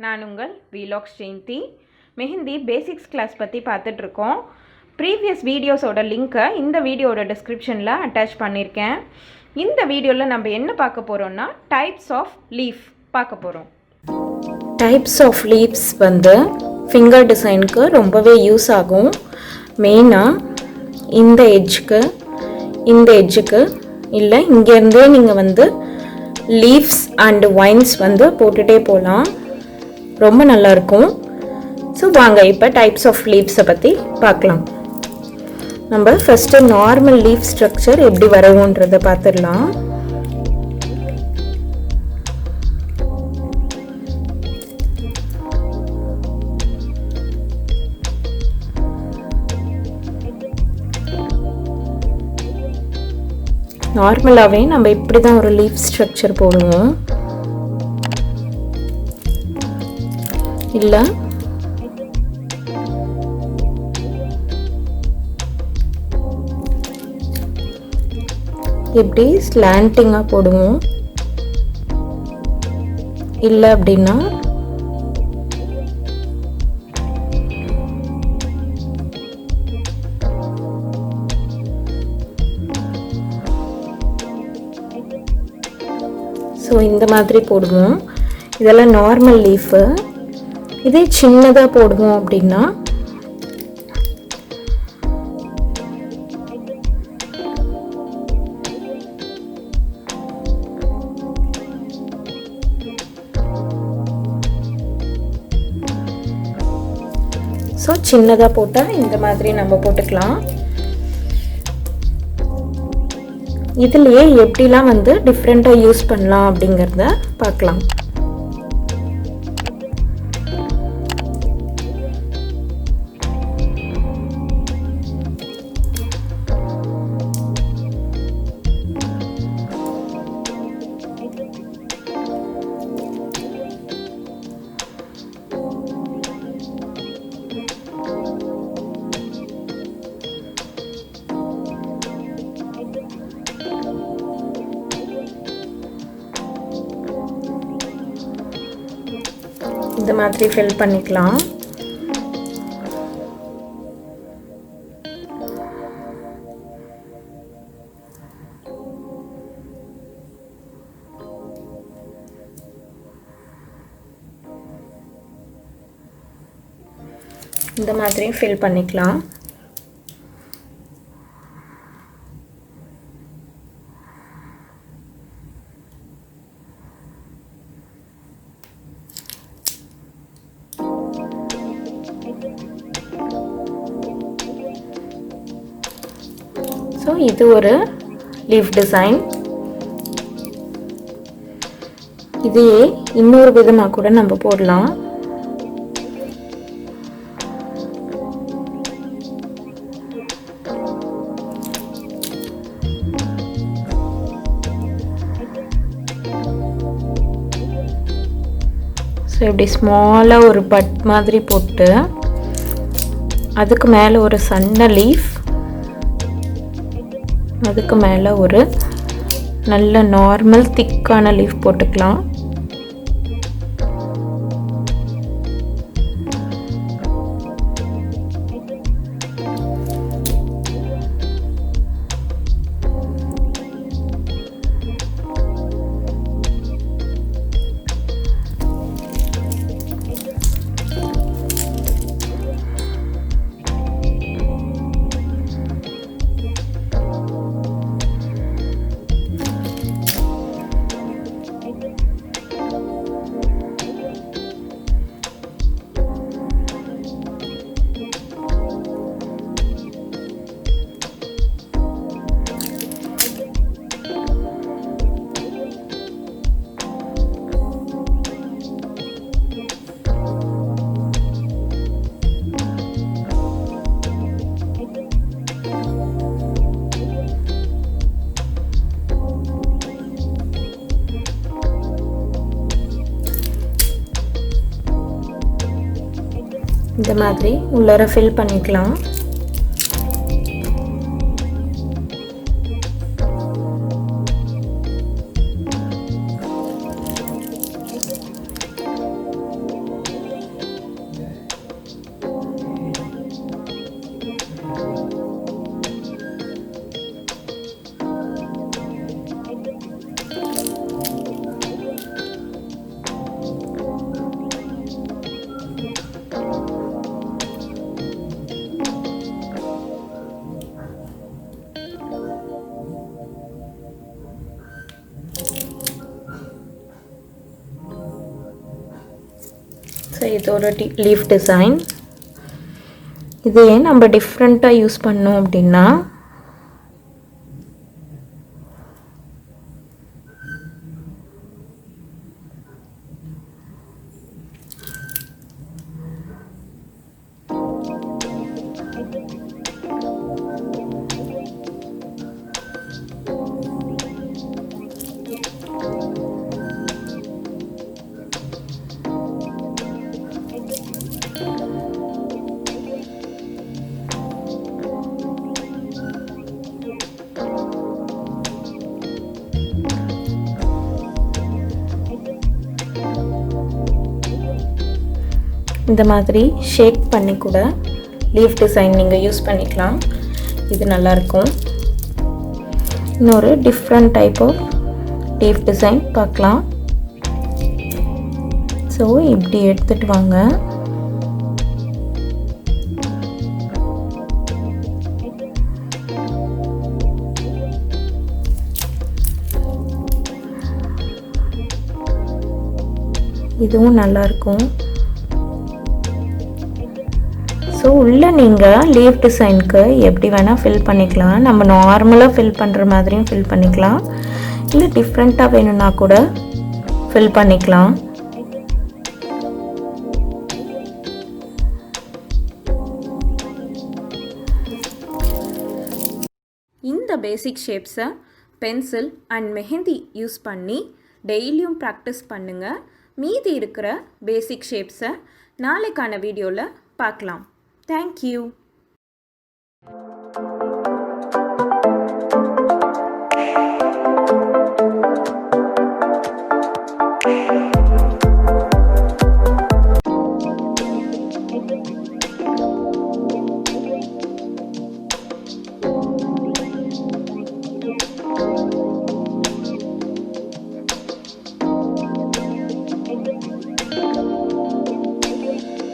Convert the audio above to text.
நான் உங்கள் வீலாக்ஸ் ஜெயந்தி. மெஹந்தி பேசிக்ஸ் கிளாஸ் பற்றி பார்த்துட்ருக்கோம். ப்ரீவியஸ் வீடியோஸோட லிங்க்கை இந்த வீடியோட டிஸ்கிரிப்ஷனில் அட்டாச் பண்ணியிருக்கேன். இந்த வீடியோவில் நம்ம என்ன பார்க்க போகிறோம்னா டைப்ஸ் ஆஃப் லீஃப் பார்க்க போகிறோம். டைப்ஸ் ஆஃப் லீவ்ஸ் ஃபிங்கர் டிசைனுக்கு ரொம்பவே யூஸ் ஆகும். மெயினாக இந்த எட்ஜுக்கு இல்லை இங்கேருந்தே நீங்கள் லீவ்ஸ் அண்டு வைன்ஸ் போட்டுகிட்டே போகலாம். ரொம்ப நல்லாயிருக்கும். ஸோ வாங்க இப்போ டைப்ஸ் ஆஃப் லீவ்ஸை பற்றி பார்க்கலாம். நம்ம ஃபஸ்ட்டு நார்மல் லீஃப் ஸ்ட்ரக்சர் எப்படி வரவுன்றதை பார்த்துடலாம். நார்மலாகவே நம்ம இப்படி தான் ஒரு லீஃப் ஸ்ட்ரக்சர் போடுவோம். இல்லை எப்படி ஸ்லாண்டிங்காக போடுவோம். இல்லை அப்படின்னா ஸோ இந்த மாதிரி போடுவோம். இதெல்லாம் நார்மல் லீஃபு. இதே சின்னதாக போடுவோம் அப்படின்னா ஸோ சின்னதாக போட்டால் இந்த மாதிரி நம்ம போட்டுக்கலாம். இதுலேயே எப்படிலாம் டிஃப்ரெண்ட்டாக யூஸ் பண்ணலாம் அப்படிங்கிறத பார்க்கலாம். இந்த மாதிரி ஃபில் பண்ணிக்கலாம். இந்த மாதிரி ஃபில் பண்ணிக்கலாம். ஸோ இது ஒரு லீஃப் டிசைன். இதையே இன்னொரு விதமாக கூட நம்ம போடலாம். ஸோ இப்படி ஸ்மாலாக ஒரு பட் மாதிரி போட்டு அதுக்கு மேலே ஒரு சன்ன லீஃப், அதுக்கு மேலே ஒரு நல்ல நார்மல் திக்கான லீஃப் போட்டுக்கலாம். இந்த மாதிரி உள்ளார ஃபில் பண்ணிக்கலாம். ஸோ இதோட லீஃப் டிசைன். இதே நம்ம டிஃப்ரெண்ட்டாக யூஸ் பண்ணோம் அப்படின்னா இந்த மாதிரி ஷேக் பண்ணி கூட லீஃப் டிசைன் நீங்கள் யூஸ் பண்ணிக்கலாம். இது நல்லாயிருக்கும். இன்னொரு different type of leaf design பார்க்கலாம். ஸோ இப்படி எடுத்துகிட்டு வாங்க. இதுவும் நல்லாயிருக்கும். ஸோ உள்ளே நீங்கள் லீஃப் டிசைனுக்கு எப்படி வேணால் ஃபில் பண்ணிக்கலாம். நம்ம நார்மலாக ஃபில் பண்ணுற மாதிரியும் ஃபில் பண்ணிக்கலாம், இல்லை டிஃப்ரெண்ட்டாக வேணும்னா கூட ஃபில் பண்ணிக்கலாம். இந்த பேசிக் ஷேப்ஸை பென்சில் அண்ட் மெஹந்தி யூஸ் பண்ணி டெய்லியும் ப்ராக்டிஸ் பண்ணுங்கள். மீதி இருக்கிற பேசிக் ஷேப்ஸை நாளைக்கான வீடியோவில் பார்க்கலாம். Thank you.